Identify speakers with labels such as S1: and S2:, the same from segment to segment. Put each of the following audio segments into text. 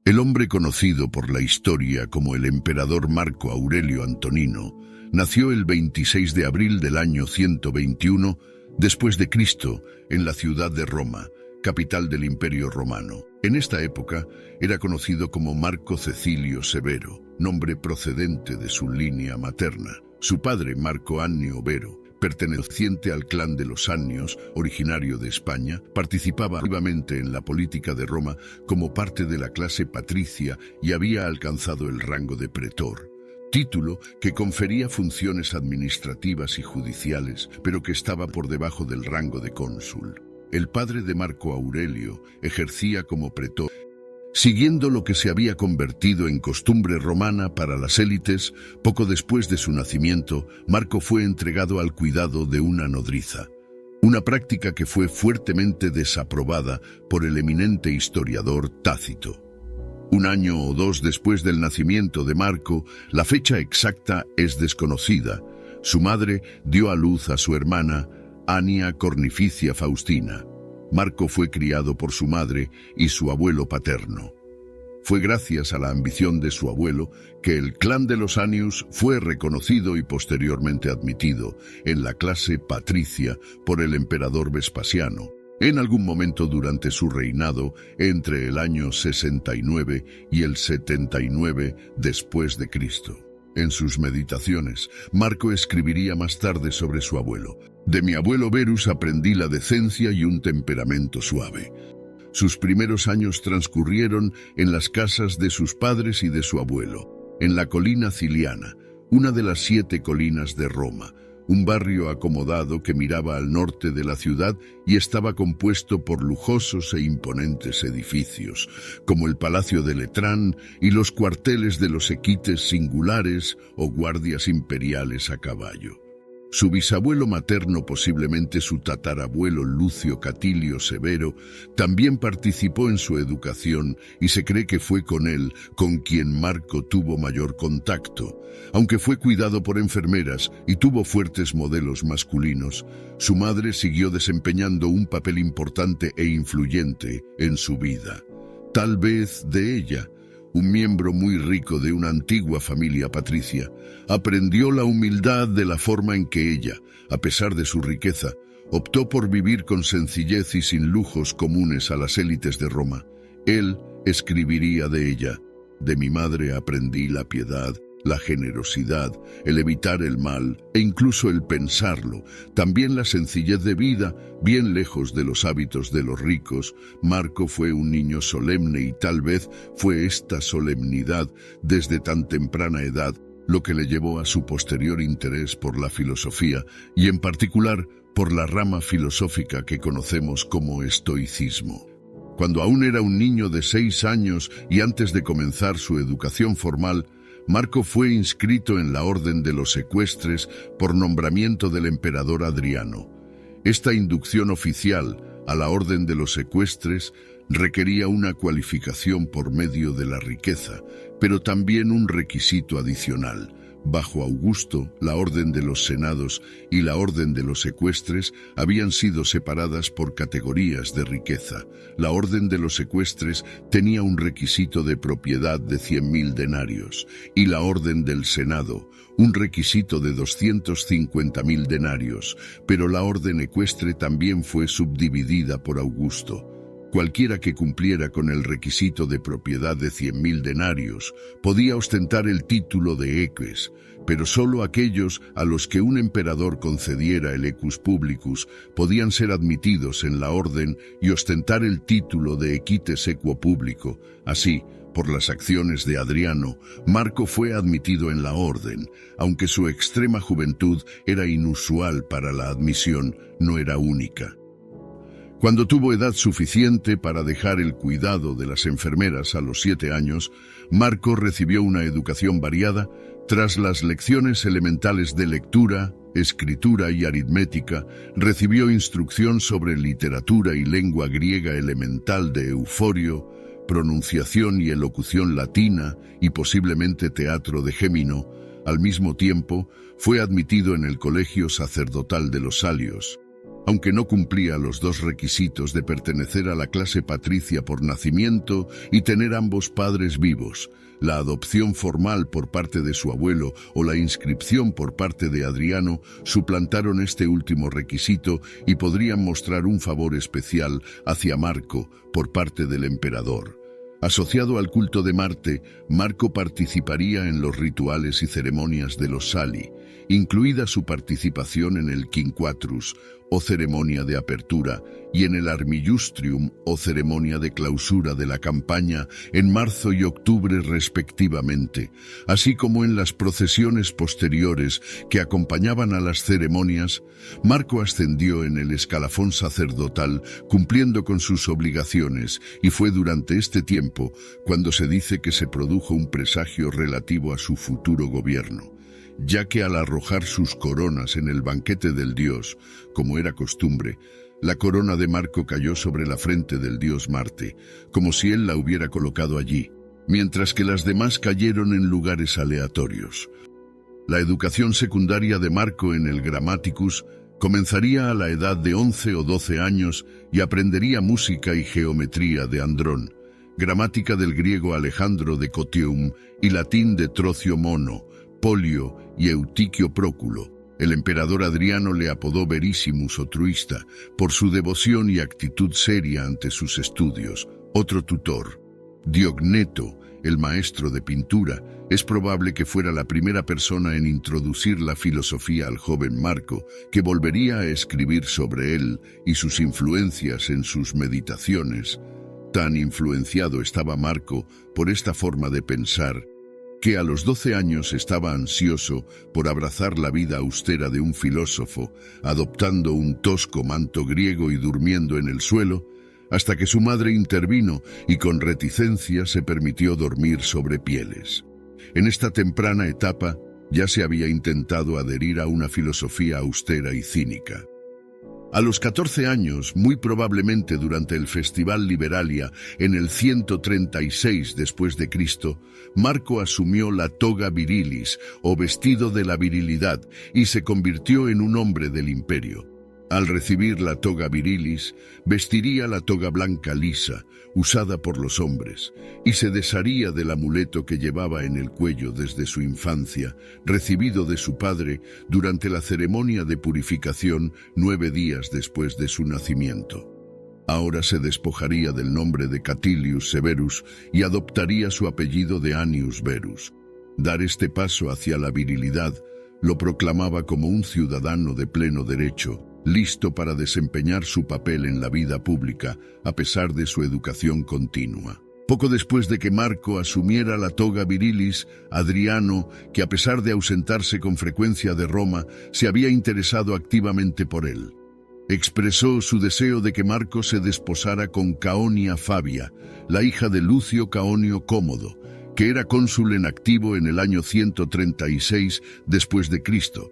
S1: El hombre conocido por la historia como el emperador Marco Aurelio Antonino nació el 26 de abril del año 121 después de Cristo en la ciudad de Roma, capital del Imperio Romano. En esta época era conocido como Marco Cecilio Severo, nombre procedente de su línea materna. Su padre, Marco Annio Vero, perteneciente al clan de los Annios, originario de España, participaba activamente en la política de Roma como parte de la clase patricia y había alcanzado el rango de pretor, título que confería funciones administrativas y judiciales, pero que estaba por debajo del rango de cónsul. El padre de Marco Aurelio ejercía como pretor. Siguiendo lo que se había convertido en costumbre romana para las élites, poco después de su nacimiento, Marco fue entregado al cuidado de una nodriza, una práctica que fue fuertemente desaprobada por el eminente historiador Tácito. Un año o dos después del nacimiento de Marco, la fecha exacta es desconocida. Su madre dio a luz a su hermana, Annia Cornificia Faustina. Marco fue criado por su madre y su abuelo paterno. Fue gracias a la ambición de su abuelo que el clan de los Annius fue reconocido y posteriormente admitido en la clase patricia por el emperador Vespasiano, en algún momento durante su reinado entre el año 69 y el 79 después de Cristo. En sus meditaciones, Marco escribiría más tarde sobre su abuelo: «De mi abuelo Verus aprendí la decencia y un temperamento suave». Sus primeros años transcurrieron en las casas de sus padres y de su abuelo, en la colina Ciliana, una de las 7 colinas de Roma, un barrio acomodado que miraba al norte de la ciudad y estaba compuesto por lujosos e imponentes edificios, como el Palacio de Letrán y los cuarteles de los equites singulares o guardias imperiales a caballo. Su bisabuelo materno, posiblemente su tatarabuelo Lucio Catilio Severo, también participó en su educación y se cree que fue con él con quien Marco tuvo mayor contacto. Aunque fue cuidado por enfermeras y tuvo fuertes modelos masculinos, su madre siguió desempeñando un papel importante e influyente en su vida. Tal vez de ella, un miembro muy rico de una antigua familia patricia, aprendió la humildad de la forma en que ella, a pesar de su riqueza, optó por vivir con sencillez y sin lujos comunes a las élites de Roma. Él escribiría de ella: «De mi madre aprendí la piedad, la generosidad, el evitar el mal e incluso el pensarlo, también la sencillez de vida, bien lejos de los hábitos de los ricos». Marco fue un niño solemne y tal vez fue esta solemnidad desde tan temprana edad lo que le llevó a su posterior interés por la filosofía y en particular por la rama filosófica que conocemos como estoicismo. Cuando aún era un niño de 6 años y antes de comenzar su educación formal, Marco fue inscrito en la Orden de los Ecuestres por nombramiento del emperador Adriano. Esta inducción oficial a la Orden de los Ecuestres requería una cualificación por medio de la riqueza, pero también un requisito adicional. Bajo Augusto, la Orden de los Senados y la Orden de los Ecuestres habían sido separadas por categorías de riqueza. La Orden de los Ecuestres tenía un requisito de propiedad de 100.000 denarios y la Orden del Senado un requisito de 250.000 denarios, pero la Orden Ecuestre también fue subdividida por Augusto. Cualquiera que cumpliera con el requisito de propiedad de 100.000 denarios podía ostentar el título de eques, pero solo aquellos a los que un emperador concediera el equus publicus podían ser admitidos en la orden y ostentar el título de equites equo publico. Así, por las acciones de Adriano, Marco fue admitido en la orden, aunque su extrema juventud era inusual para la admisión, no era única. Cuando tuvo edad suficiente para dejar el cuidado de las enfermeras a los 7 años, Marco recibió una educación variada. Tras las lecciones elementales de lectura, escritura y aritmética, recibió instrucción sobre literatura y lengua griega elemental de Euforio, pronunciación y elocución latina y posiblemente teatro de Gémino. Al mismo tiempo, fue admitido en el colegio sacerdotal de los Salios. Aunque no cumplía los dos requisitos de pertenecer a la clase patricia por nacimiento y tener ambos padres vivos, la adopción formal por parte de su abuelo o la inscripción por parte de Adriano suplantaron este último requisito y podrían mostrar un favor especial hacia Marco por parte del emperador. Asociado al culto de Marte, Marco participaría en los rituales y ceremonias de los Sali, incluida su participación en el Quinquatrus, o ceremonia de apertura, y en el Armilustrium, o ceremonia de clausura de la campaña, en marzo y octubre respectivamente, así como en las procesiones posteriores que acompañaban a las ceremonias. Marco ascendió en el escalafón sacerdotal, cumpliendo con sus obligaciones, y fue durante este tiempo cuando se dice que se produjo un presagio relativo a su futuro gobierno, ya que al arrojar sus coronas en el banquete del dios, como era costumbre, la corona de Marco cayó sobre la frente del dios Marte, como si él la hubiera colocado allí, mientras que las demás cayeron en lugares aleatorios. La educación secundaria de Marco en el Grammaticus comenzaría a la edad de 11 o 12 años y aprendería música y geometría de Andrón, gramática del griego Alejandro de Cotium y latín de Trocio Mono, Polio y Eutiquio Próculo. El emperador Adriano le apodó Verissimus o truista por su devoción y actitud seria ante sus estudios. Otro tutor, Diogneto, el maestro de pintura, es probable que fuera la primera persona en introducir la filosofía al joven Marco, que volvería a escribir sobre él y sus influencias en sus meditaciones. Tan influenciado estaba Marco por esta forma de pensar, que a los 12 años estaba ansioso por abrazar la vida austera de un filósofo, adoptando un tosco manto griego y durmiendo en el suelo, hasta que su madre intervino y con reticencia se permitió dormir sobre pieles. En esta temprana etapa ya se había intentado adherir a una filosofía austera y cínica. A los 14 años, muy probablemente durante el Festival Liberalia en el 136 después de Cristo, Marco asumió la toga virilis o vestido de la virilidad y se convirtió en un hombre del imperio. Al recibir la toga virilis, vestiría la toga blanca lisa, usada por los hombres, y se desharía del amuleto que llevaba en el cuello desde su infancia, recibido de su padre durante la ceremonia de purificación 9 días después de su nacimiento. Ahora se despojaría del nombre de Catilius Severus y adoptaría su apellido de Annius Verus. Dar este paso hacia la virilidad lo proclamaba como un ciudadano de pleno derecho, listo para desempeñar su papel en la vida pública, a pesar de su educación continua. Poco después de que Marco asumiera la toga virilis, Adriano, que a pesar de ausentarse con frecuencia de Roma, se había interesado activamente por él. Expresó su deseo de que Marco se desposara con Caonia Fabia, la hija de Lucio Caonio Cómodo, que era cónsul en activo en el año 136 después de Cristo.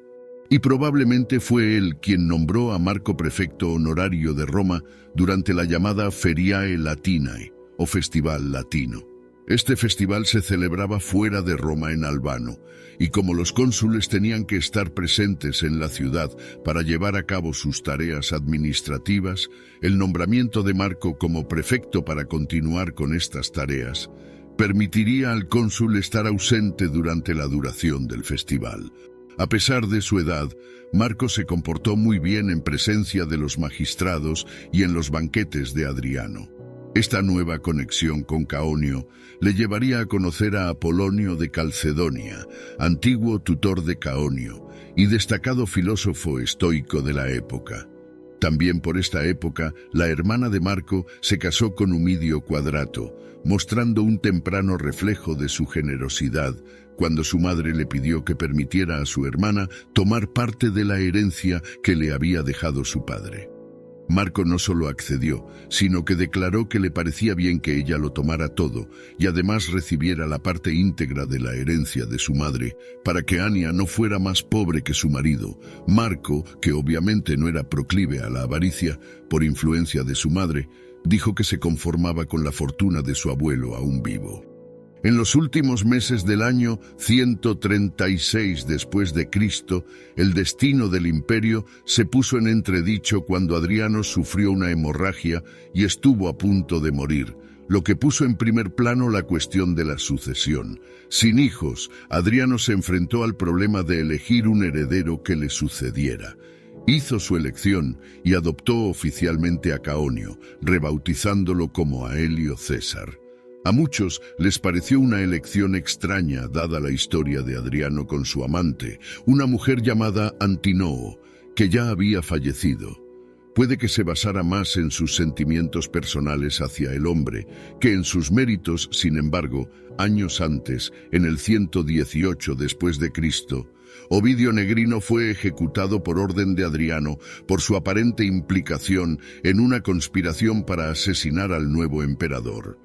S1: Y probablemente fue él quien nombró a Marco prefecto honorario de Roma durante la llamada Feriae Latinae, o Festival Latino. Este festival se celebraba fuera de Roma en Albano, y como los cónsules tenían que estar presentes en la ciudad para llevar a cabo sus tareas administrativas, el nombramiento de Marco como prefecto para continuar con estas tareas permitiría al cónsul estar ausente durante la duración del festival. A pesar de su edad, Marco se comportó muy bien en presencia de los magistrados y en los banquetes de Adriano. Esta nueva conexión con Caonio le llevaría a conocer a Apolonio de Calcedonia, antiguo tutor de Caonio y destacado filósofo estoico de la época. También por esta época, la hermana de Marco se casó con Humidio Quadrato, mostrando un temprano reflejo de su generosidad, cuando su madre le pidió que permitiera a su hermana tomar parte de la herencia que le había dejado su padre. Marco no solo accedió, sino que declaró que le parecía bien que ella lo tomara todo y además recibiera la parte íntegra de la herencia de su madre, para que Ania no fuera más pobre que su marido. Marco, que obviamente no era proclive a la avaricia por influencia de su madre, dijo que se conformaba con la fortuna de su abuelo aún vivo. En los últimos meses del año 136 después de Cristo, el destino del imperio se puso en entredicho cuando Adriano sufrió una hemorragia y estuvo a punto de morir, lo que puso en primer plano la cuestión de la sucesión. Sin hijos, Adriano se enfrentó al problema de elegir un heredero que le sucediera. Hizo su elección y adoptó oficialmente a Caonio, rebautizándolo como Aelio César. A muchos les pareció una elección extraña dada la historia de Adriano con su amante, una mujer llamada Antinoo, que ya había fallecido. Puede que se basara más en sus sentimientos personales hacia el hombre que en sus méritos. Sin embargo, años antes, en el 118 después de Cristo, Ovidio Negrino fue ejecutado por orden de Adriano por su aparente implicación en una conspiración para asesinar al nuevo emperador.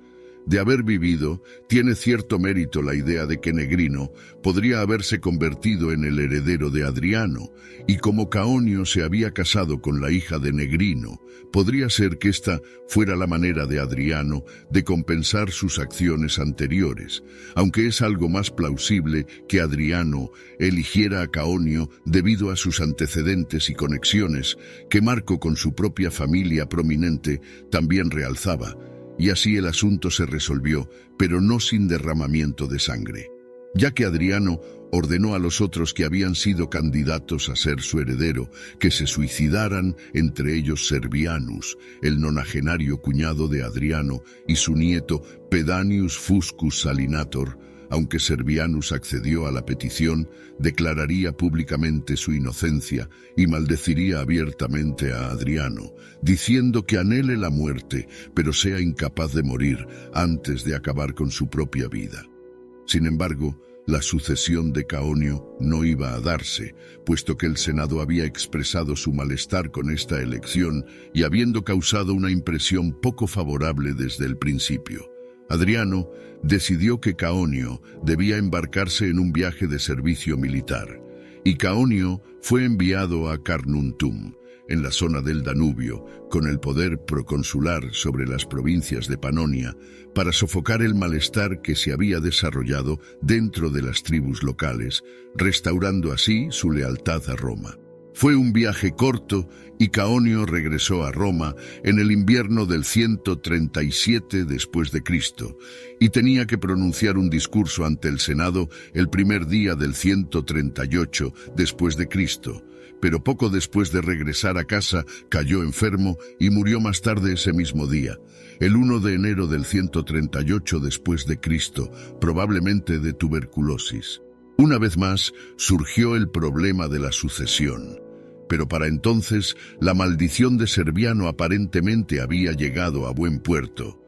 S1: De haber vivido, tiene cierto mérito la idea de que Negrino podría haberse convertido en el heredero de Adriano, y como Caonio se había casado con la hija de Negrino, podría ser que esta fuera la manera de Adriano de compensar sus acciones anteriores, aunque es algo más plausible que Adriano eligiera a Caonio debido a sus antecedentes y conexiones que Marco con su propia familia prominente también realzaba. Y así el asunto se resolvió, pero no sin derramamiento de sangre, ya que Adriano ordenó a los otros que habían sido candidatos a ser su heredero que se suicidaran, entre ellos Servianus, el nonagenario cuñado de Adriano, y su nieto Pedanius Fuscus Salinator. Aunque Servianus accedió a la petición, declararía públicamente su inocencia y maldeciría abiertamente a Adriano, diciendo que anhele la muerte, pero sea incapaz de morir antes de acabar con su propia vida. Sin embargo, la sucesión de Caonio no iba a darse, puesto que el Senado había expresado su malestar con esta elección y habiendo causado una impresión poco favorable desde el principio. Adriano decidió que Caonio debía embarcarse en un viaje de servicio militar, y Caonio fue enviado a Carnuntum, en la zona del Danubio, con el poder proconsular sobre las provincias de Panonia, para sofocar el malestar que se había desarrollado dentro de las tribus locales, restaurando así su lealtad a Roma. Fue un viaje corto y Caonio regresó a Roma en el invierno del 137 después de Cristo y tenía que pronunciar un discurso ante el Senado el primer día del 138 después de Cristo, pero poco después de regresar a casa cayó enfermo y murió más tarde ese mismo día, el 1 de enero del 138 después de Cristo, probablemente de tuberculosis. Una vez más surgió el problema de la sucesión. Pero para entonces, la maldición de Serviano aparentemente había llegado a buen puerto.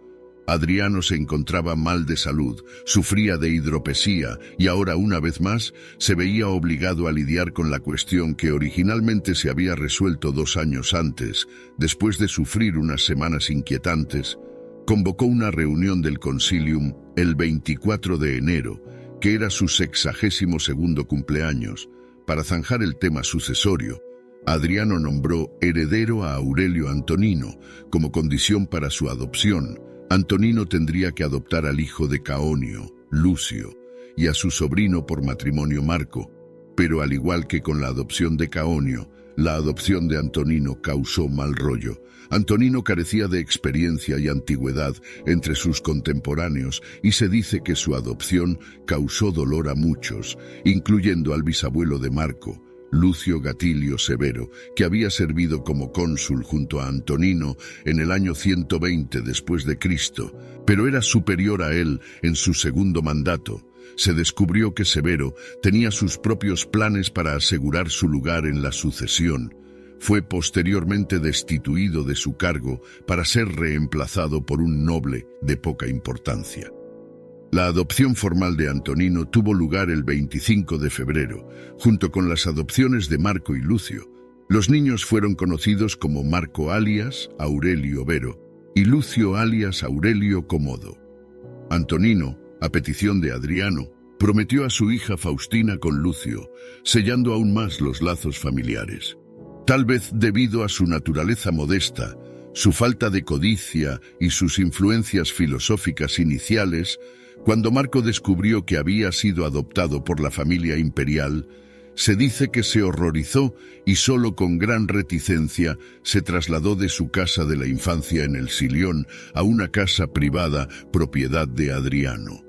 S1: Adriano se encontraba mal de salud, sufría de hidropesía y ahora una vez más se veía obligado a lidiar con la cuestión que originalmente se había resuelto 2 años antes. Después de sufrir unas semanas inquietantes, convocó una reunión del Concilium el 24 de enero, que era su 62º cumpleaños, para zanjar el tema sucesorio. Adriano nombró heredero a Aurelio Antonino como condición para su adopción. Antonino tendría que adoptar al hijo de Caonio, Lucio, y a su sobrino por matrimonio Marco, pero al igual que con la adopción de Caonio, la adopción de Antonino causó mal rollo. Antonino carecía de experiencia y antigüedad entre sus contemporáneos y se dice que su adopción causó dolor a muchos, incluyendo al bisabuelo de Marco, Lucio Gatilio Severo, que había servido como cónsul junto a Antonino en el año 120 después de Cristo, pero era superior a él en su segundo mandato. Se descubrió que Severo tenía sus propios planes para asegurar su lugar en la sucesión. Fue posteriormente destituido de su cargo para ser reemplazado por un noble de poca importancia. La adopción formal de Antonino tuvo lugar el 25 de febrero, junto con las adopciones de Marco y Lucio. Los niños fueron conocidos como Marco alias Aurelio Vero y Lucio alias Aurelio Comodo. Antonino, a petición de Adriano, prometió a su hija Faustina con Lucio, sellando aún más los lazos familiares. Tal vez debido a su naturaleza modesta, su falta de codicia y sus influencias filosóficas iniciales, Cuando Marco descubrió que había sido adoptado por la familia imperial, se dice que se horrorizó y solo con gran reticencia se trasladó de su casa de la infancia en el Silión a una casa privada propiedad de Adriano.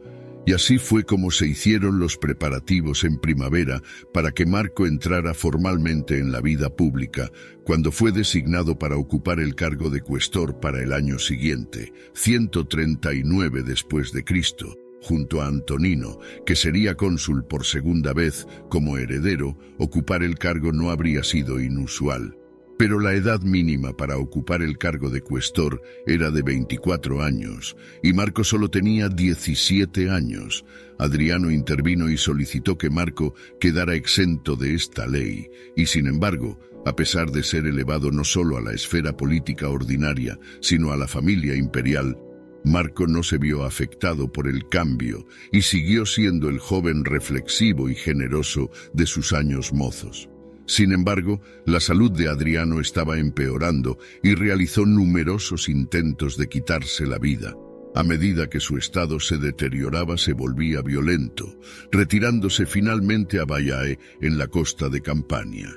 S1: Y así fue como se hicieron los preparativos en primavera para que Marco entrara formalmente en la vida pública, cuando fue designado para ocupar el cargo de cuestor para el año siguiente, 139 después de Cristo, junto a Antonino, que sería cónsul por segunda vez como heredero. Ocupar el cargo no habría sido inusual. Pero la edad mínima para ocupar el cargo de cuestor era de 24 años, y Marco solo tenía 17 años. Adriano intervino y solicitó que Marco quedara exento de esta ley, y sin embargo, a pesar de ser elevado no solo a la esfera política ordinaria, sino a la familia imperial, Marco no se vio afectado por el cambio y siguió siendo el joven reflexivo y generoso de sus años mozos. Sin embargo, la salud de Adriano estaba empeorando y realizó numerosos intentos de quitarse la vida. A medida que su estado se deterioraba, se volvía violento, retirándose finalmente a Baiae, en la costa de Campania.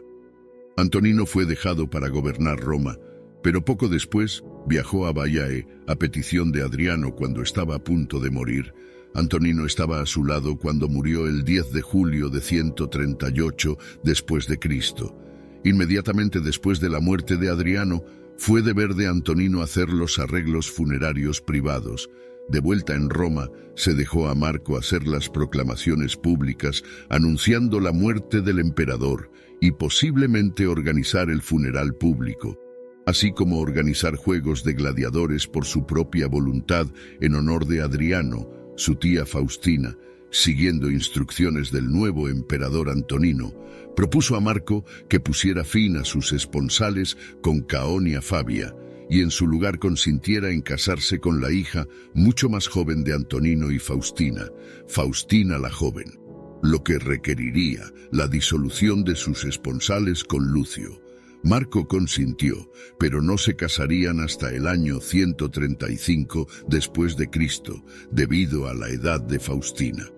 S1: Antonino fue dejado para gobernar Roma, pero poco después viajó a Baiae a petición de Adriano cuando estaba a punto de morir. Antonino estaba a su lado cuando murió el 10 de julio de 138 después de Cristo. Inmediatamente después de la muerte de Adriano, fue deber de Antonino hacer los arreglos funerarios privados. De vuelta en Roma, se dejó a Marco hacer las proclamaciones públicas anunciando la muerte del emperador y posiblemente organizar el funeral público, así como organizar juegos de gladiadores por su propia voluntad en honor de Adriano, su tía Faustina. Siguiendo instrucciones del nuevo emperador Antonino, propuso a Marco que pusiera fin a sus esponsales con Caonia Fabia y en su lugar consintiera en casarse con la hija mucho más joven de Antonino y Faustina, Faustina la joven, lo que requeriría la disolución de sus esponsales con Lucio. Marco consintió, pero no se casarían hasta el año 135 después de Cristo, debido a la edad de Faustina.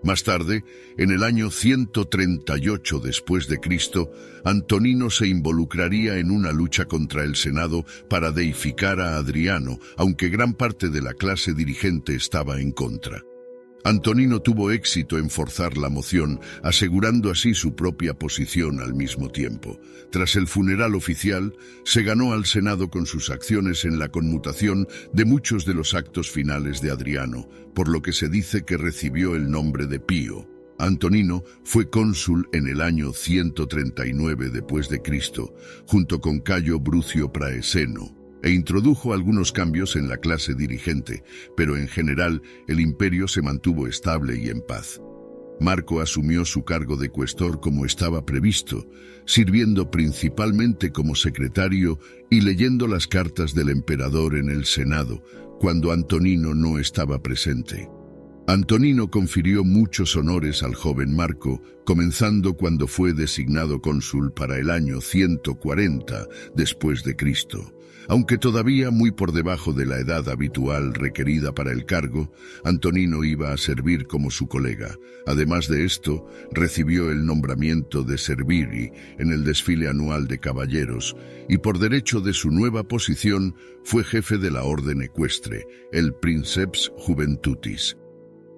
S1: Más tarde, en el año 138 después de Cristo, Antonino se involucraría en una lucha contra el Senado para deificar a Adriano, aunque gran parte de la clase dirigente estaba en contra. Antonino tuvo éxito en forzar la moción, asegurando así su propia posición al mismo tiempo. Tras el funeral oficial, se ganó al Senado con sus acciones en la conmutación de muchos de los actos finales de Adriano, por lo que se dice que recibió el nombre de Pío. Antonino fue cónsul en el año 139 después de Cristo, junto con Cayo Brucio Praeseno, e introdujo algunos cambios en la clase dirigente, pero en general el imperio se mantuvo estable y en paz. Marco asumió su cargo de cuestor como estaba previsto, sirviendo principalmente como secretario y leyendo las cartas del emperador en el Senado, cuando Antonino no estaba presente. Antonino confirió muchos honores al joven Marco, comenzando cuando fue designado cónsul para el año 140 después de Cristo. Aunque todavía muy por debajo de la edad habitual requerida para el cargo, Antonino iba a servir como su colega. Además de esto, recibió el nombramiento de Serviri en el desfile anual de caballeros y por derecho de su nueva posición fue jefe de la orden ecuestre, el Princeps Juventutis.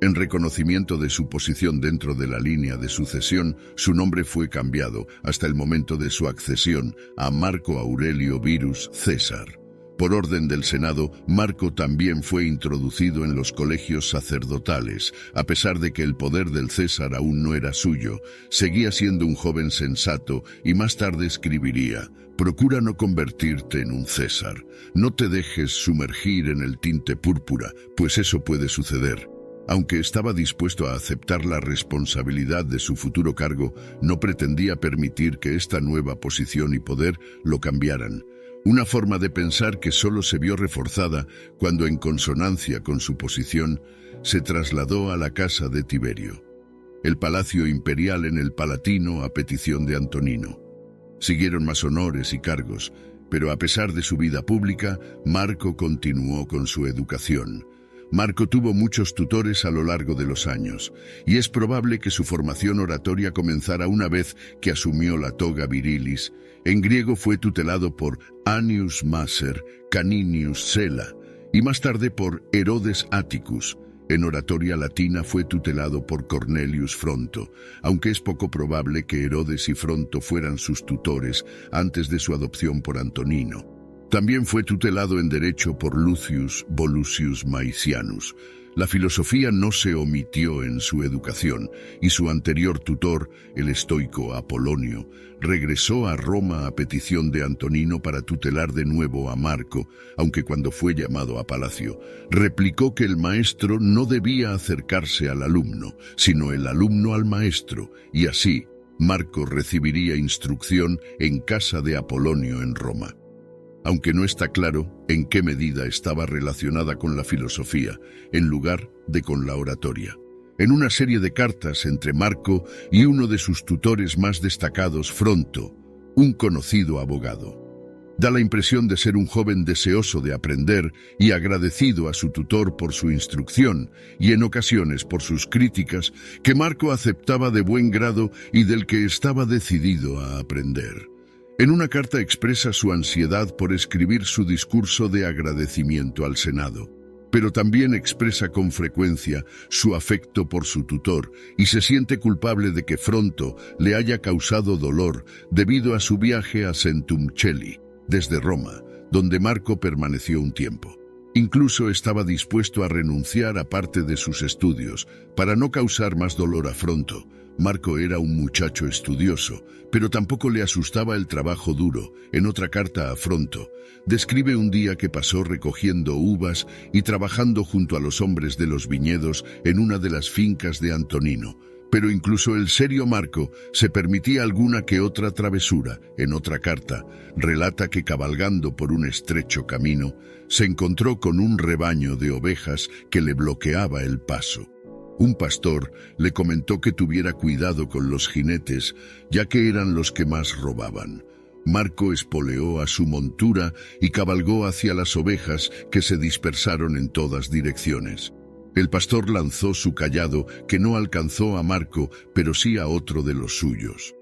S1: En reconocimiento de su posición dentro de la línea de sucesión, su nombre fue cambiado hasta el momento de su accesión a Marco Aurelio Virus César. Por orden del Senado, Marco también fue introducido en los colegios sacerdotales. A pesar de que el poder del César aún no era suyo, seguía siendo un joven sensato y más tarde escribiría: «Procura no convertirte en un César. No te dejes sumergir en el tinte púrpura, pues eso puede suceder». Aunque estaba dispuesto a aceptar la responsabilidad de su futuro cargo, no pretendía permitir que esta nueva posición y poder lo cambiaran. Una forma de pensar que solo se vio reforzada cuando, en consonancia con su posición, se trasladó a la casa de Tiberio, el palacio imperial en el Palatino a petición de Antonino. Siguieron más honores y cargos, pero a pesar de su vida pública, Marco continuó con su educación. Marco tuvo muchos tutores a lo largo de los años, y es probable que su formación oratoria comenzara una vez que asumió la toga virilis. En griego fue tutelado por Annius Macer, Caninius Sela, y más tarde por Herodes Atticus. En oratoria latina fue tutelado por Cornelius Fronto, aunque es poco probable que Herodes y Fronto fueran sus tutores antes de su adopción por Antonino. También fue tutelado en derecho por Lucius Volusius Maicianus. La filosofía no se omitió en su educación, y su anterior tutor, el estoico Apolonio, regresó a Roma a petición de Antonino para tutelar de nuevo a Marco, aunque cuando fue llamado a palacio, replicó que el maestro no debía acercarse al alumno, sino el alumno al maestro, y así Marco recibiría instrucción en casa de Apolonio en Roma. Aunque no está claro en qué medida estaba relacionada con la filosofía, en lugar de con la oratoria. En una serie de cartas entre Marco y uno de sus tutores más destacados, Fronto, un conocido abogado. Da la impresión de ser un joven deseoso de aprender y agradecido a su tutor por su instrucción y en ocasiones por sus críticas, que Marco aceptaba de buen grado y del que estaba decidido a aprender. En una carta expresa su ansiedad por escribir su discurso de agradecimiento al Senado, pero también expresa con frecuencia su afecto por su tutor y se siente culpable de que Fronto le haya causado dolor debido a su viaje a Centumcelli, desde Roma, donde Marco permaneció un tiempo. Incluso estaba dispuesto a renunciar a parte de sus estudios para no causar más dolor a Fronto. Marco era un muchacho estudioso, pero tampoco le asustaba el trabajo duro. En otra carta a Fronto, describe un día que pasó recogiendo uvas y trabajando junto a los hombres de los viñedos en una de las fincas de Antonino. Pero incluso el serio Marco se permitía alguna que otra travesura. En otra carta, relata que cabalgando por un estrecho camino, se encontró con un rebaño de ovejas que le bloqueaba el paso. Un pastor le comentó que tuviera cuidado con los jinetes, ya que eran los que más robaban. Marco espoleó a su montura y cabalgó hacia las ovejas que se dispersaron en todas direcciones. El pastor lanzó su cayado, que no alcanzó a Marco, pero sí a otro de los suyos.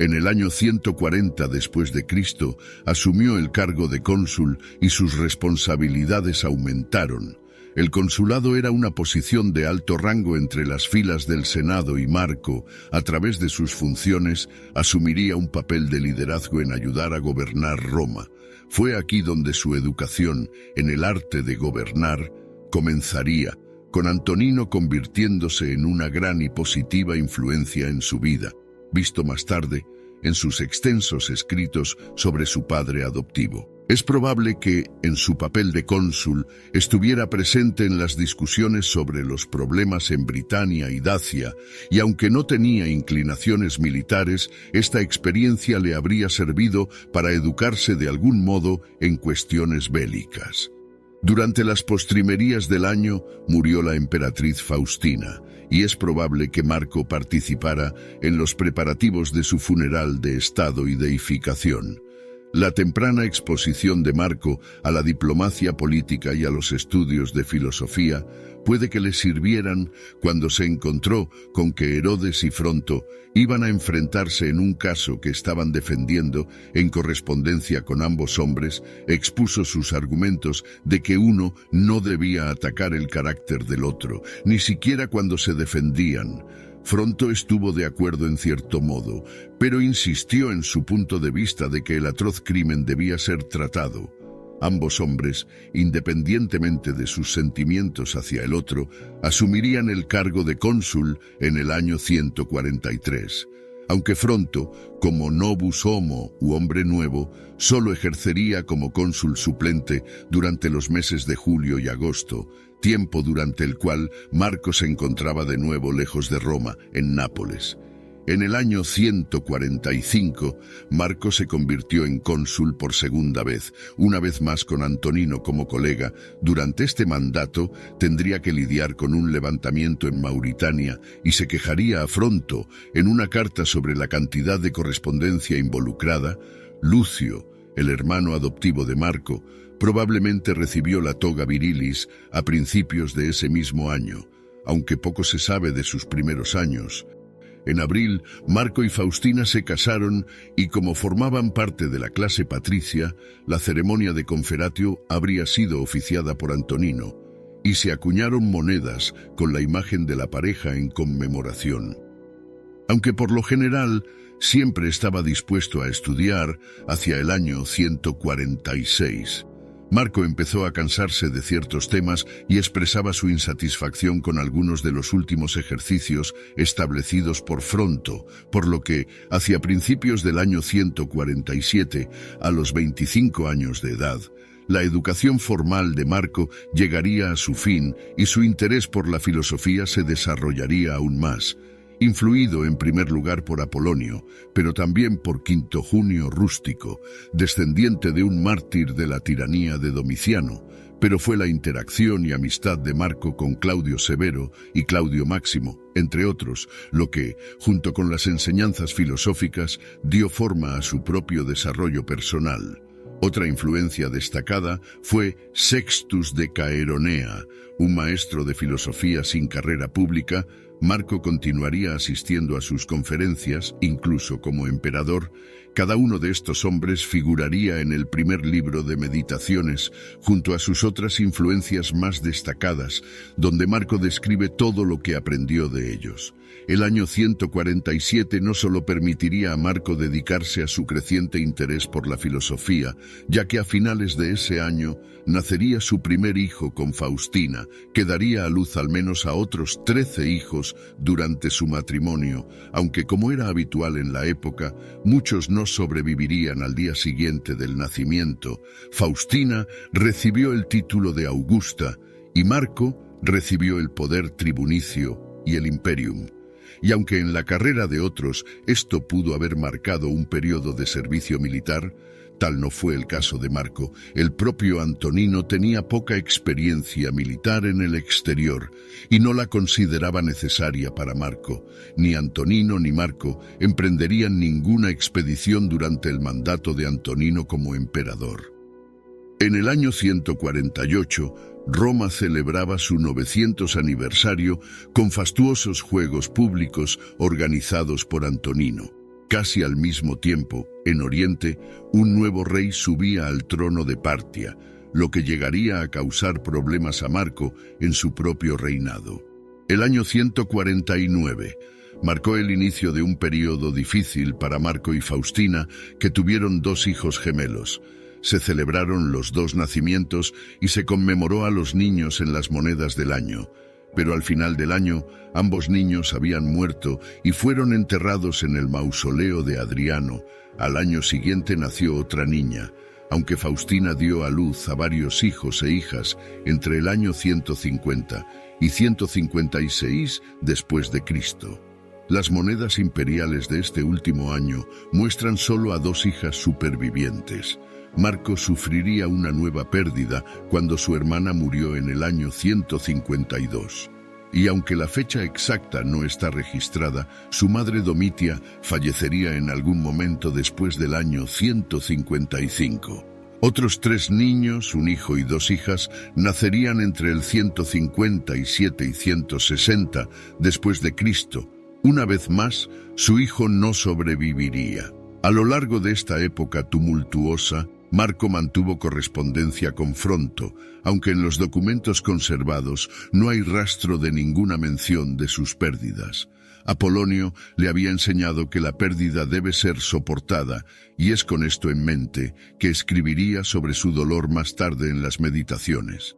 S1: En el año 140 después de Cristo, asumió el cargo de cónsul y sus responsabilidades aumentaron. El consulado era una posición de alto rango entre las filas del Senado y Marco, a través de sus funciones, asumiría un papel de liderazgo en ayudar a gobernar Roma. Fue aquí donde su educación en el arte de gobernar comenzaría, con Antonino convirtiéndose en una gran y positiva influencia en su vida, visto más tarde en sus extensos escritos sobre su padre adoptivo. Es probable que, en su papel de cónsul, estuviera presente en las discusiones sobre los problemas en Britania y Dacia, y aunque no tenía inclinaciones militares, esta experiencia le habría servido para educarse de algún modo en cuestiones bélicas. Durante las postrimerías del año murió la emperatriz Faustina, y es probable que Marco participara en los preparativos de su funeral de estado y deificación. La temprana exposición de Marco a la diplomacia política y a los estudios de filosofía puede que le sirvieran cuando se encontró con que Herodes y Fronto iban a enfrentarse en un caso que estaban defendiendo. En correspondencia con ambos hombres, expuso sus argumentos de que uno no debía atacar el carácter del otro, ni siquiera cuando se defendían. Fronto estuvo de acuerdo en cierto modo, pero insistió en su punto de vista de que el atroz crimen debía ser tratado. Ambos hombres, independientemente de sus sentimientos hacia el otro, asumirían el cargo de cónsul en el año 143. Aunque Fronto, como novus homo u hombre nuevo, solo ejercería como cónsul suplente durante los meses de julio y agosto, tiempo durante el cual Marco se encontraba de nuevo lejos de Roma, en Nápoles. En el año 145, Marco se convirtió en cónsul por segunda vez, una vez más con Antonino como colega. Durante este mandato tendría que lidiar con un levantamiento en Mauritania y se quejaría a Fronto. En una carta sobre la cantidad de correspondencia involucrada, Lucio, el hermano adoptivo de Marco, Probablemente recibió la toga virilis a principios de ese mismo año, aunque poco se sabe de sus primeros años. En abril, Marco y Faustina se casaron y como formaban parte de la clase patricia, la ceremonia de conferatio habría sido oficiada por Antonino, y se acuñaron monedas con la imagen de la pareja en conmemoración. Aunque por lo general siempre estaba dispuesto a estudiar, hacia el año 146, Marco empezó a cansarse de ciertos temas y expresaba su insatisfacción con algunos de los últimos ejercicios establecidos por Fronto, por lo que, hacia principios del año 147, a los 25 años de edad, la educación formal de Marco llegaría a su fin y su interés por la filosofía se desarrollaría aún más, influido en primer lugar por Apolonio, pero también por Quinto Junio Rústico, descendiente de un mártir de la tiranía de Domiciano, pero fue la interacción y amistad de Marco con Claudio Severo y Claudio Máximo, entre otros, lo que, junto con las enseñanzas filosóficas, dio forma a su propio desarrollo personal. Otra influencia destacada fue Sextus de Caeronea, un maestro de filosofía sin carrera pública. Marco continuaría asistiendo a sus conferencias, incluso como emperador. Cada uno de estos hombres figuraría en el primer libro de Meditaciones, junto a sus otras influencias más destacadas, donde Marco describe todo lo que aprendió de ellos. El año 147 no solo permitiría a Marco dedicarse a su creciente interés por la filosofía, ya que a finales de ese año nacería su primer hijo con Faustina, que daría a luz al menos a otros 13 hijos durante su matrimonio, aunque como era habitual en la época, muchos no sobrevivirían al día siguiente del nacimiento. Faustina recibió el título de Augusta y Marco recibió el poder tribunicio y el imperium. Y aunque en la carrera de otros esto pudo haber marcado un periodo de servicio militar, tal no fue el caso de Marco. El propio Antonino tenía poca experiencia militar en el exterior y no la consideraba necesaria para Marco. Ni Antonino ni Marco emprenderían ninguna expedición durante el mandato de Antonino como emperador. En el año 148, Roma celebraba su 900 aniversario con fastuosos juegos públicos organizados por Antonino. Casi al mismo tiempo, en Oriente, un nuevo rey subía al trono de Partia, lo que llegaría a causar problemas a Marco en su propio reinado. El año 149 marcó el inicio de un periodo difícil para Marco y Faustina, que tuvieron 2 hijos gemelos. Se celebraron los 2 nacimientos y se conmemoró a los niños en las monedas del año. Pero al final del año, ambos niños habían muerto y fueron enterrados en el mausoleo de Adriano. Al año siguiente nació otra niña, aunque Faustina dio a luz a varios hijos e hijas entre el año 150 y 156 después de Cristo. Las monedas imperiales de este último año muestran solo a 2 hijas supervivientes. Marco sufriría una nueva pérdida cuando su hermana murió en el año 152. Y aunque la fecha exacta no está registrada, su madre Domitia fallecería en algún momento después del año 155. Otros 3 niños, un hijo y 2 hijas, nacerían entre el 157 y 160 después de Cristo. Una vez más, su hijo no sobreviviría. A lo largo de esta época tumultuosa, Marco mantuvo correspondencia con Fronto, aunque en los documentos conservados no hay rastro de ninguna mención de sus pérdidas. Apolonio le había enseñado que la pérdida debe ser soportada, y es con esto en mente que escribiría sobre su dolor más tarde en las Meditaciones.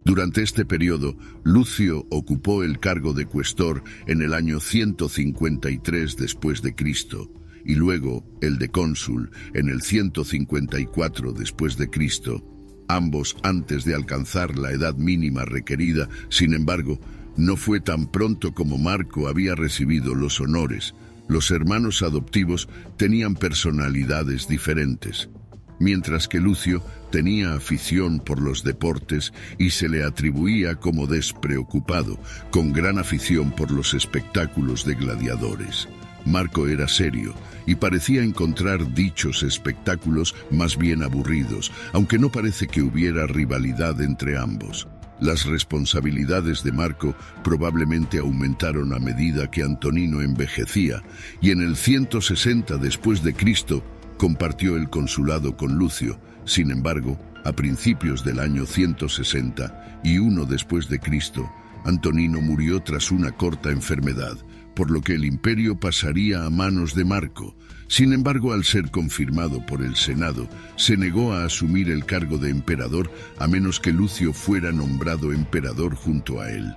S1: Durante este periodo, Lucio ocupó el cargo de cuestor en el año 153 después de Cristo, y luego el de cónsul en el 154 después de Cristo, ambos antes de alcanzar la edad mínima requerida. Sin embargo, no fue tan pronto como Marco había recibido los honores. Los hermanos adoptivos tenían personalidades diferentes. Mientras que Lucio tenía afición por los deportes y se le atribuía como despreocupado, con gran afición por los espectáculos de gladiadores. Marco era serio y parecía encontrar dichos espectáculos más bien aburridos, aunque no parece que hubiera rivalidad entre ambos. Las responsabilidades de Marco probablemente aumentaron a medida que Antonino envejecía, y en el 160 después de Cristo compartió el consulado con Lucio. Sin embargo, a principios del año 161 después de Cristo, Antonino murió tras una corta enfermedad, por lo que el imperio pasaría a manos de Marco. Sin embargo, al ser confirmado por el Senado, se negó a asumir el cargo de emperador a menos que Lucio fuera nombrado emperador junto a él.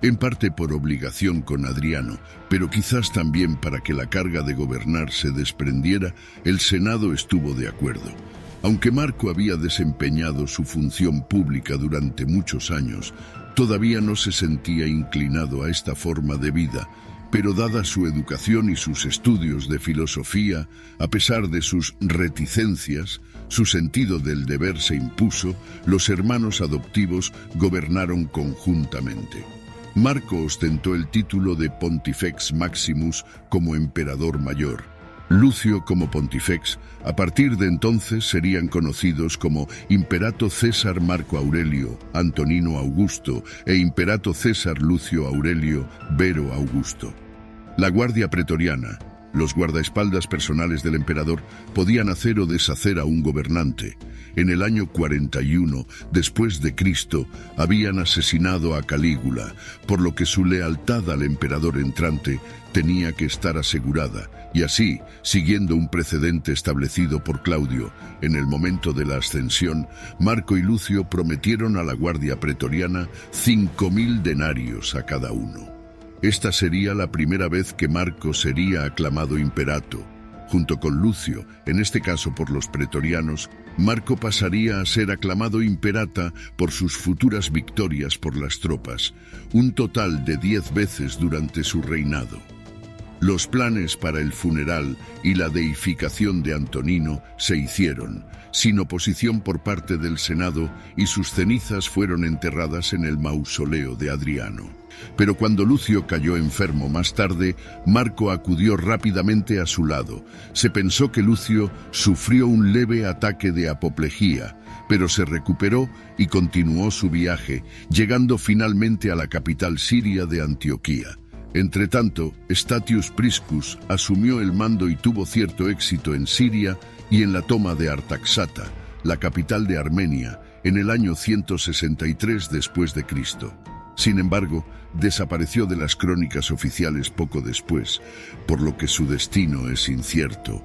S1: En parte por obligación con Adriano, pero quizás también para que la carga de gobernar se desprendiera, el Senado estuvo de acuerdo. Aunque Marco había desempeñado su función pública durante muchos años, todavía no se sentía inclinado a esta forma de vida, pero dada su educación y sus estudios de filosofía, a pesar de sus reticencias, su sentido del deber se impuso. Los hermanos adoptivos gobernaron conjuntamente. Marco ostentó el título de Pontifex Maximus como emperador mayor. Lucio como Pontifex. A partir de entonces serían conocidos como Imperato César Marco Aurelio Antonino Augusto e Imperato César Lucio Aurelio Vero Augusto. La Guardia Pretoriana, los guardaespaldas personales del emperador, podían hacer o deshacer a un gobernante. En el año 41 después de Cristo habían asesinado a Calígula, por lo que su lealtad al emperador entrante tenía que estar asegurada, y así, siguiendo un precedente establecido por Claudio, en el momento de la ascensión, Marco y Lucio prometieron a la Guardia Pretoriana 5.000 denarios a cada uno. Esta sería la primera vez que Marco sería aclamado imperato. Junto con Lucio, en este caso por los pretorianos, Marco pasaría a ser aclamado imperata por sus futuras victorias por las tropas, un total de 10 veces durante su reinado. Los planes para el funeral y la deificación de Antonino se hicieron, sin oposición por parte del Senado, y sus cenizas fueron enterradas en el mausoleo de Adriano. Pero cuando Lucio cayó enfermo más tarde, Marco acudió rápidamente a su lado. Se pensó que Lucio sufrió un leve ataque de apoplejía, pero se recuperó y continuó su viaje, llegando finalmente a la capital siria de Antioquía. Entretanto, Statius Priscus asumió el mando y tuvo cierto éxito en Siria y en la toma de Artaxata, la capital de Armenia, en el año 163 después de Cristo. Sin embargo, desapareció de las crónicas oficiales poco después, por lo que su destino es incierto.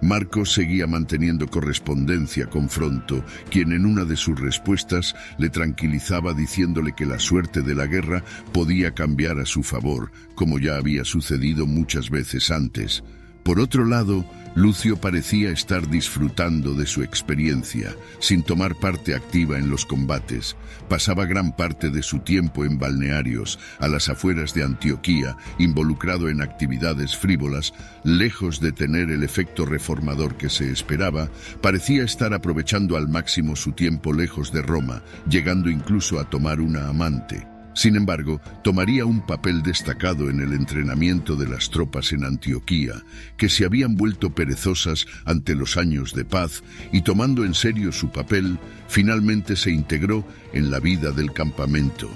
S1: Marco seguía manteniendo correspondencia con Fronto, quien en una de sus respuestas le tranquilizaba diciéndole que la suerte de la guerra podía cambiar a su favor, como ya había sucedido muchas veces antes. Por otro lado, Lucio parecía estar disfrutando de su experiencia, sin tomar parte activa en los combates. Pasaba gran parte de su tiempo en balnearios, a las afueras de Antioquía, involucrado en actividades frívolas. Lejos de tener el efecto reformador que se esperaba, parecía estar aprovechando al máximo su tiempo lejos de Roma, llegando incluso a tomar una amante. Sin embargo, tomaría un papel destacado en el entrenamiento de las tropas en Antioquía, que se habían vuelto perezosas ante los años de paz, y tomando en serio su papel, finalmente se integró en la vida del campamento,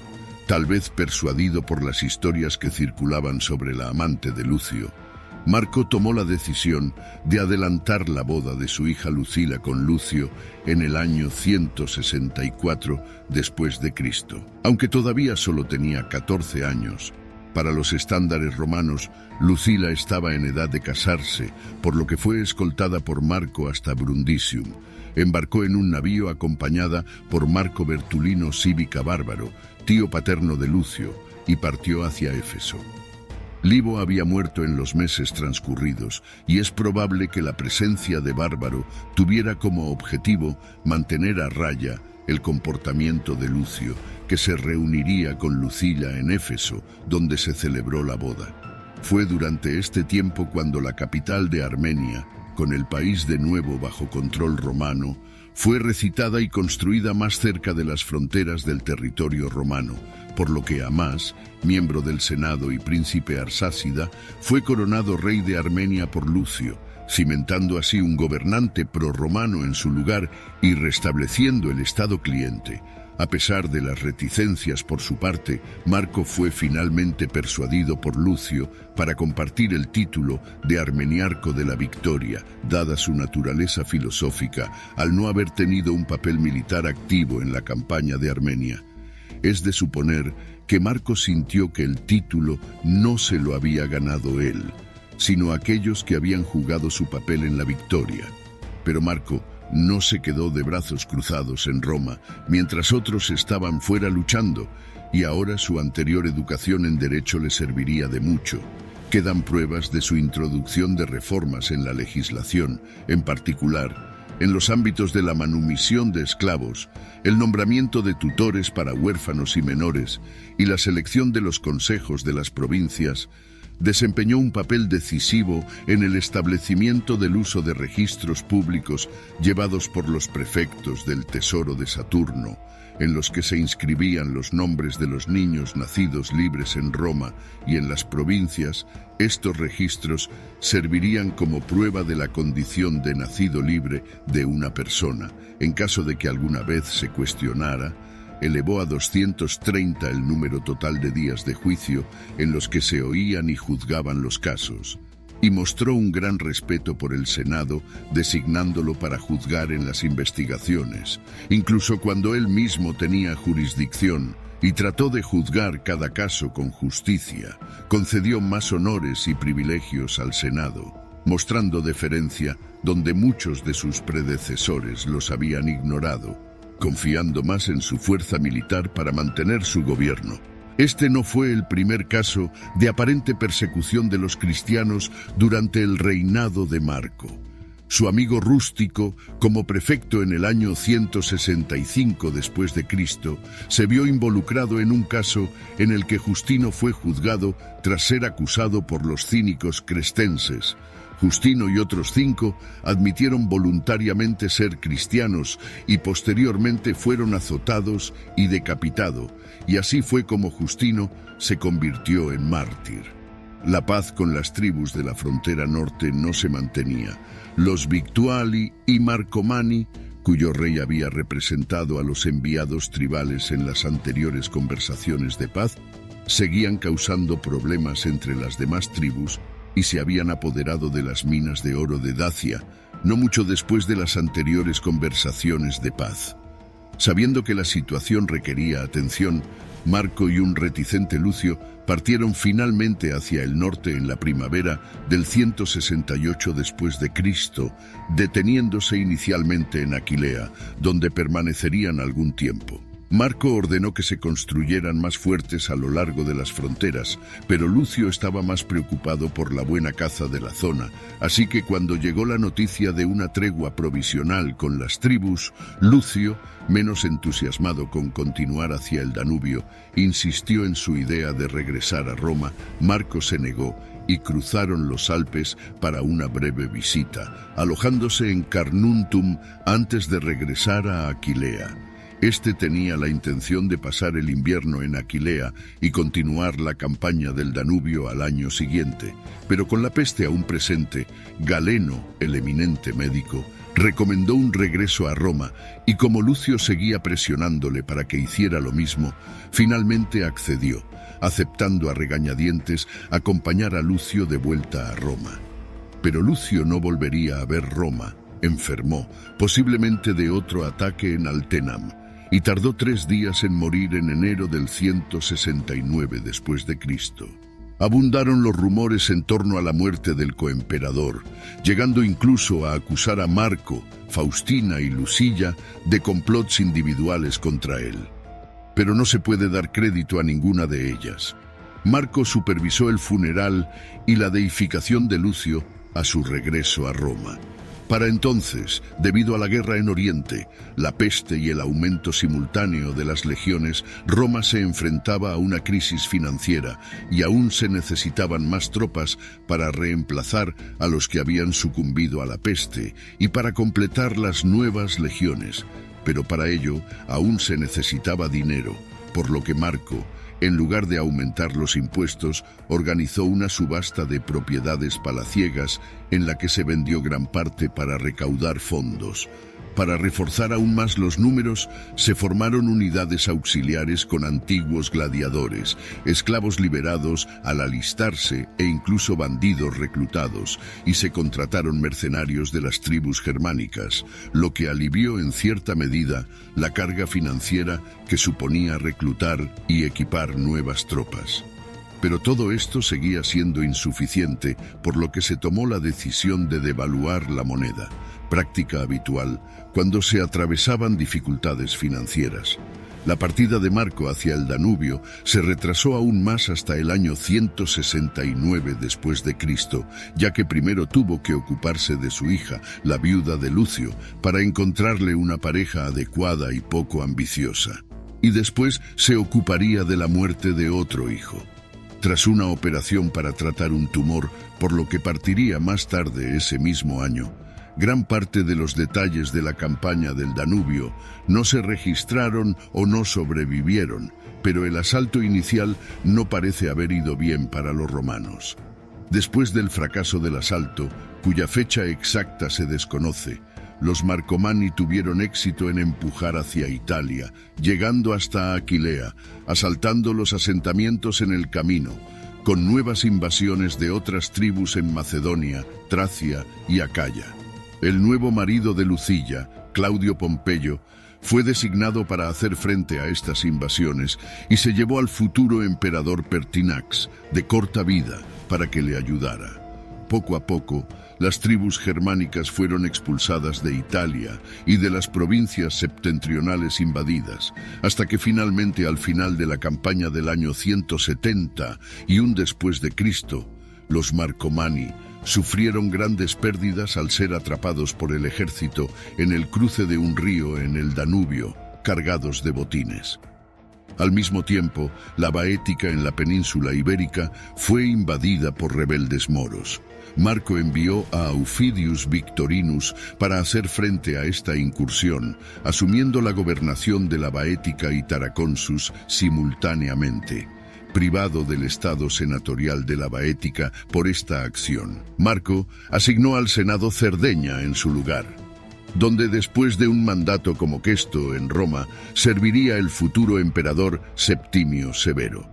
S1: tal vez persuadido por las historias que circulaban sobre la amante de Lucio. Marco tomó la decisión de adelantar la boda de su hija Lucila con Lucio en el año 164 después de Cristo. Aunque todavía solo tenía 14 años, para los estándares romanos, Lucila estaba en edad de casarse, por lo que fue escoltada por Marco hasta Brundisium. Embarcó en un navío acompañada por Marco Bertulino Cívica Bárbaro, tío paterno de Lucio, y partió hacia Éfeso. Libo había muerto en los meses transcurridos, y es probable que la presencia de Bárbaro tuviera como objetivo mantener a raya el comportamiento de Lucio, que se reuniría con Lucila en Éfeso, donde se celebró la boda. Fue durante este tiempo cuando la capital de Armenia, con el país de nuevo bajo control romano, fue recitada y construida más cerca de las fronteras del territorio romano, por lo que Amás, miembro del Senado y príncipe arsácida, fue coronado rey de Armenia por Lucio, cimentando así un gobernante prorromano en su lugar y restableciendo el estado cliente. A pesar de las reticencias por su parte, Marco fue finalmente persuadido por Lucio para compartir el título de Armeniarco de la Victoria, dada su naturaleza filosófica, al no haber tenido un papel militar activo en la campaña de Armenia. Es de suponer que Marco sintió que el título no se lo había ganado él, sino aquellos que habían jugado su papel en la victoria. Pero Marco no se quedó de brazos cruzados en Roma, mientras otros estaban fuera luchando, y ahora su anterior educación en derecho le serviría de mucho. Quedan pruebas de su introducción de reformas en la legislación, en particular en los ámbitos de la manumisión de esclavos, el nombramiento de tutores para huérfanos y menores y la selección de los consejos de las provincias. Desempeñó un papel decisivo en el establecimiento del uso de registros públicos llevados por los prefectos del Tesoro de Saturno, en los que se inscribían los nombres de los niños nacidos libres en Roma y en las provincias. Estos registros servirían como prueba de la condición de nacido libre de una persona. En caso de que alguna vez se cuestionara, elevó a 230 el número total de días de juicio en los que se oían y juzgaban los casos, y mostró un gran respeto por el Senado, designándolo para juzgar en las investigaciones, incluso cuando él mismo tenía jurisdicción, y trató de juzgar cada caso con justicia. Concedió más honores y privilegios al Senado, mostrando deferencia donde muchos de sus predecesores los habían ignorado, confiando más en su fuerza militar para mantener su gobierno. Este no fue el primer caso de aparente persecución de los cristianos durante el reinado de Marco. Su amigo Rústico, como prefecto en el año 165 después de Cristo, se vio involucrado en un caso en el que Justino fue juzgado tras ser acusado por los cínicos crestenses. Justino y otros 5 admitieron voluntariamente ser cristianos y posteriormente fueron azotados y decapitados, y así fue como Justino se convirtió en mártir. La paz con las tribus de la frontera norte no se mantenía. Los Victuali y Marcomani, cuyo rey había representado a los enviados tribales en las anteriores conversaciones de paz, seguían causando problemas entre las demás tribus y se habían apoderado de las minas de oro de Dacia, no mucho después de las anteriores conversaciones de paz. Sabiendo que la situación requería atención, Marco y un reticente Lucio partieron finalmente hacia el norte en la primavera del 168 después de Cristo, deteniéndose inicialmente en Aquilea, donde permanecerían algún tiempo. Marco ordenó que se construyeran más fuertes a lo largo de las fronteras, pero Lucio estaba más preocupado por la buena caza de la zona, así que cuando llegó la noticia de una tregua provisional con las tribus, Lucio, menos entusiasmado con continuar hacia el Danubio, insistió en su idea de regresar a Roma. Marco se negó y cruzaron los Alpes para una breve visita, alojándose en Carnuntum antes de regresar a Aquilea. Este tenía la intención de pasar el invierno en Aquilea y continuar la campaña del Danubio al año siguiente, pero con la peste aún presente, Galeno, el eminente médico, recomendó un regreso a Roma y como Lucio seguía presionándole para que hiciera lo mismo, finalmente accedió, aceptando a regañadientes acompañar a Lucio de vuelta a Roma. Pero Lucio no volvería a ver Roma, enfermó, posiblemente de otro ataque en Altenam, y tardó 3 días en morir en enero del 169 después de Cristo. Abundaron los rumores en torno a la muerte del coemperador, llegando incluso a acusar a Marco, Faustina y Lucilla de complots individuales contra él. Pero no se puede dar crédito a ninguna de ellas. Marco supervisó el funeral y la deificación de Lucio a su regreso a Roma. Para entonces, debido a la guerra en Oriente, la peste y el aumento simultáneo de las legiones, Roma se enfrentaba a una crisis financiera y aún se necesitaban más tropas para reemplazar a los que habían sucumbido a la peste y para completar las nuevas legiones. Pero para ello aún se necesitaba dinero, por lo que Marco, en lugar de aumentar los impuestos, organizó una subasta de propiedades palaciegas en la que se vendió gran parte para recaudar fondos. Para reforzar aún más los números, se formaron unidades auxiliares con antiguos gladiadores, esclavos liberados al alistarse e incluso bandidos reclutados, y se contrataron mercenarios de las tribus germánicas, lo que alivió en cierta medida la carga financiera que suponía reclutar y equipar nuevas tropas. Pero todo esto seguía siendo insuficiente, por lo que se tomó la decisión de devaluar la moneda, práctica habitual cuando se atravesaban dificultades financieras. La partida de Marco hacia el Danubio se retrasó aún más hasta el año 169 después de Cristo, ya que primero tuvo que ocuparse de su hija, la viuda de Lucio, para encontrarle una pareja adecuada y poco ambiciosa. Y después se ocuparía de la muerte de otro hijo. Tras una operación para tratar un tumor, por lo que partiría más tarde ese mismo año, gran parte de los detalles de la campaña del Danubio no se registraron o no sobrevivieron, pero el asalto inicial no parece haber ido bien para los romanos. Después del fracaso del asalto, cuya fecha exacta se desconoce, los Marcomanni tuvieron éxito en empujar hacia Italia, llegando hasta Aquilea, asaltando los asentamientos en el camino, con nuevas invasiones de otras tribus en Macedonia, Tracia y Acaya. El nuevo marido de Lucilla, Claudio Pompeyo, fue designado para hacer frente a estas invasiones y se llevó al futuro emperador Pertinax, de corta vida, para que le ayudara. Poco a poco, las tribus germánicas fueron expulsadas de Italia y de las provincias septentrionales invadidas, hasta que finalmente al final de la campaña del año 170 y un después de Cristo, los Marcomanni sufrieron grandes pérdidas al ser atrapados por el ejército en el cruce de un río en el Danubio, cargados de botines. Al mismo tiempo, la Baética en la península ibérica fue invadida por rebeldes moros. Marco envió a Aufidius Victorinus para hacer frente a esta incursión, asumiendo la gobernación de la Baética y Taraconsus simultáneamente. Privado del estado senatorial de la Baética por esta acción, Marco asignó al Senado Cerdeña en su lugar, donde después de un mandato como questo en Roma, serviría el futuro emperador Septimio Severo.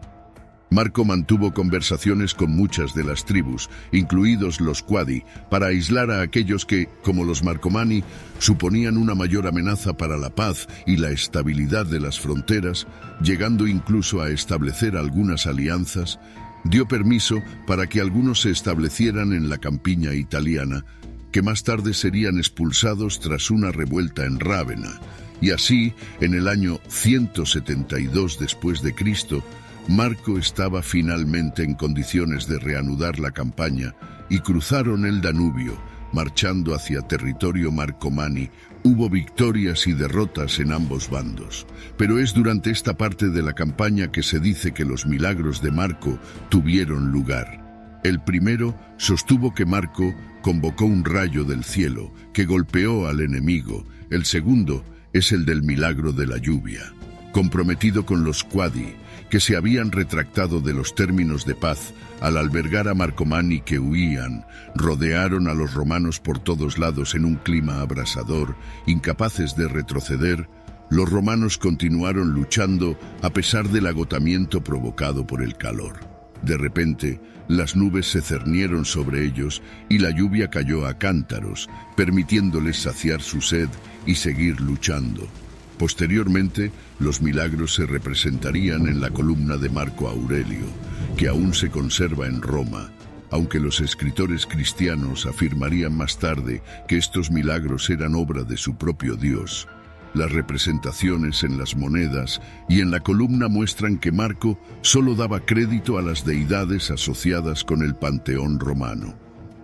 S1: Marco mantuvo conversaciones con muchas de las tribus, incluidos los Quadi, para aislar a aquellos que, como los Marcomanni, suponían una mayor amenaza para la paz y la estabilidad de las fronteras, llegando incluso a establecer algunas alianzas. Dio permiso para que algunos se establecieran en la campiña italiana, que más tarde serían expulsados tras una revuelta en Rávena, y así, en el año 172 después de Cristo, Marco estaba finalmente en condiciones de reanudar la campaña y cruzaron el Danubio, marchando hacia territorio Marcomanni. Hubo victorias y derrotas en ambos bandos, pero es durante esta parte de la campaña que se dice que los milagros de Marco tuvieron lugar. El primero sostuvo que Marco convocó un rayo del cielo que golpeó al enemigo. El segundo es el del milagro de la lluvia. Comprometido con los Quadi, que se habían retractado de los términos de paz al albergar a Marcomanni que huían, rodearon a los romanos por todos lados en un clima abrasador, incapaces de retroceder. Los romanos continuaron luchando a pesar del agotamiento provocado por el calor. De repente, las nubes se cernieron sobre ellos y la lluvia cayó a cántaros, permitiéndoles saciar su sed y seguir luchando. Posteriormente, los milagros se representarían en la columna de Marco Aurelio, que aún se conserva en Roma, aunque los escritores cristianos afirmarían más tarde que estos milagros eran obra de su propio Dios. Las representaciones en las monedas y en la columna muestran que Marco solo daba crédito a las deidades asociadas con el panteón romano.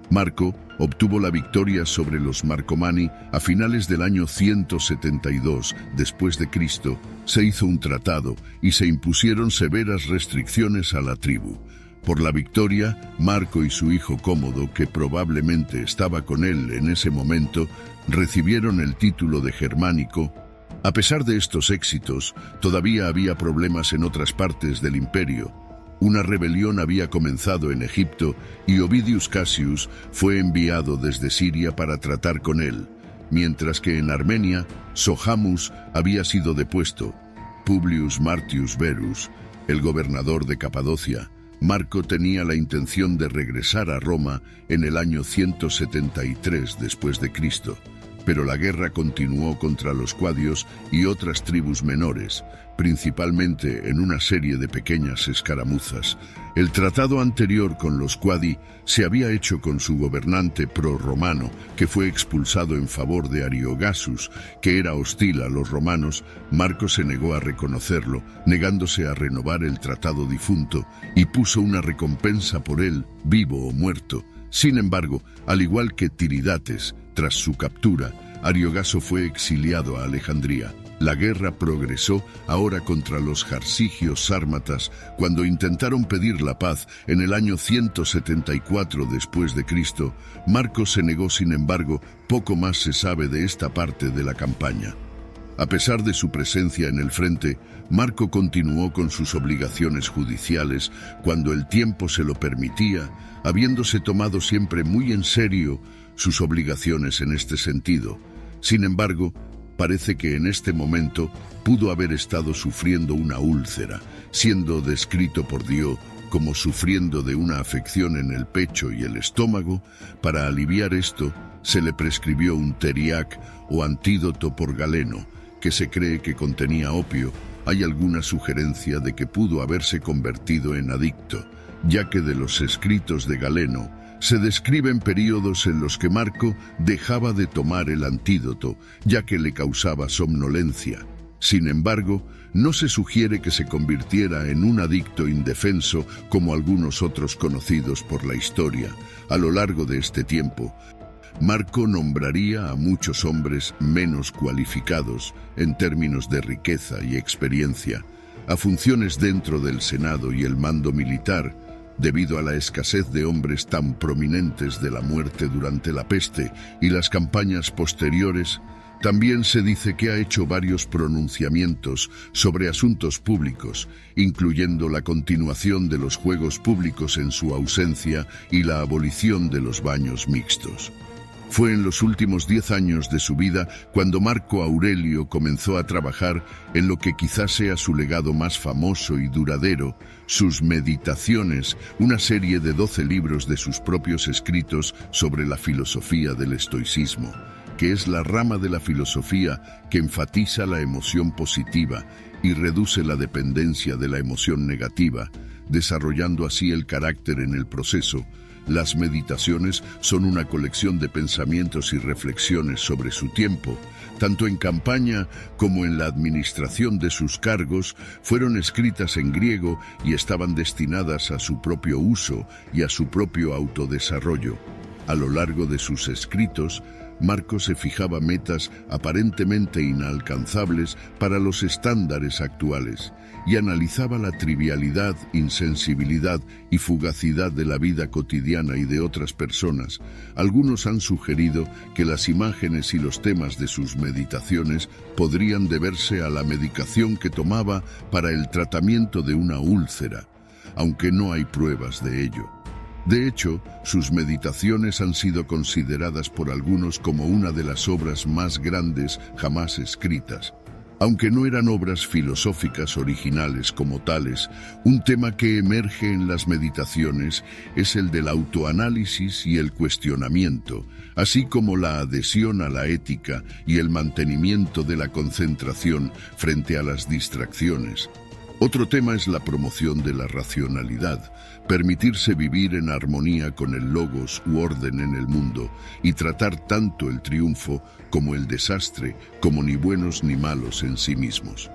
S1: Marco obtuvo la victoria sobre los Marcomanni a finales del año 172 después de Cristo. Se hizo un tratado y se impusieron severas restricciones a la tribu. Por la victoria, Marco y su hijo Cómodo, que probablemente estaba con él en ese momento, recibieron el título de germánico. A pesar de estos éxitos, todavía había problemas en otras partes del imperio. Una rebelión había comenzado en Egipto y Ovidius Cassius fue enviado desde Siria para tratar con él, mientras que en Armenia, Sohamus había sido depuesto. Publius Martius Verus, el gobernador de Capadocia, Marco tenía la intención de regresar a Roma en el año 173 después de Cristo, pero la guerra continuó contra los cuadios y otras tribus menores, principalmente en una serie de pequeñas escaramuzas. El tratado anterior con los cuadi se había hecho con su gobernante prorromano, que fue expulsado en favor de Ariogasus, que era hostil a los romanos. Marco se negó a reconocerlo, negándose a renovar el tratado difunto, y puso una recompensa por él, vivo o muerto. Sin embargo, al igual que Tiridates, tras su captura, Ariogaso fue exiliado a Alejandría. La guerra progresó ahora contra los jarsigios sármatas cuando intentaron pedir la paz en el año 174 después de Cristo. Marco se negó, sin embargo, poco más se sabe de esta parte de la campaña. A pesar de su presencia en el frente, Marco continuó con sus obligaciones judiciales cuando el tiempo se lo permitía, habiéndose tomado siempre muy en serio sus obligaciones en este sentido. Sin embargo, parece que en este momento pudo haber estado sufriendo una úlcera, siendo descrito por Dio como sufriendo de una afección en el pecho y el estómago. Para aliviar esto, se le prescribió un teriac o antídoto por Galeno, que se cree que contenía opio. Hay alguna sugerencia de que pudo haberse convertido en adicto, ya que de los escritos de Galeno se describen períodos en los que Marco dejaba de tomar el antídoto, ya que le causaba somnolencia. Sin embargo, no se sugiere que se convirtiera en un adicto indefenso como algunos otros conocidos por la historia. A lo largo de este tiempo, Marco nombraría a muchos hombres menos cualificados en términos de riqueza y experiencia a funciones dentro del Senado y el mando militar, debido a la escasez de hombres tan prominentes de la muerte durante la peste y las campañas posteriores. También se dice que ha hecho varios pronunciamientos sobre asuntos públicos, incluyendo la continuación de los juegos públicos en su ausencia y la abolición de los baños mixtos. Fue en los últimos 10 años de su vida cuando Marco Aurelio comenzó a trabajar en lo que quizás sea su legado más famoso y duradero, sus Meditaciones, una serie de 12 libros de sus propios escritos sobre la filosofía del estoicismo, que es la rama de la filosofía que enfatiza la emoción positiva y reduce la dependencia de la emoción negativa, desarrollando así el carácter en el proceso. Las Meditaciones son una colección de pensamientos y reflexiones sobre su tiempo. Tanto en campaña como en la administración de sus cargos, fueron escritas en griego y estaban destinadas a su propio uso y a su propio autodesarrollo. A lo largo de sus escritos, Marco se fijaba metas aparentemente inalcanzables para los estándares actuales y analizaba la trivialidad, insensibilidad y fugacidad de la vida cotidiana y de otras personas. Algunos han sugerido que las imágenes y los temas de sus meditaciones podrían deberse a la medicación que tomaba para el tratamiento de una úlcera, aunque no hay pruebas de ello. De hecho, sus meditaciones han sido consideradas por algunos como una de las obras más grandes jamás escritas. Aunque no eran obras filosóficas originales como tales, un tema que emerge en las meditaciones es el del autoanálisis y el cuestionamiento, así como la adhesión a la ética y el mantenimiento de la concentración frente a las distracciones. Otro tema es la promoción de la racionalidad, permitirse vivir en armonía con el logos u orden en el mundo y tratar tanto el triunfo como el desastre como ni buenos ni malos en sí mismos.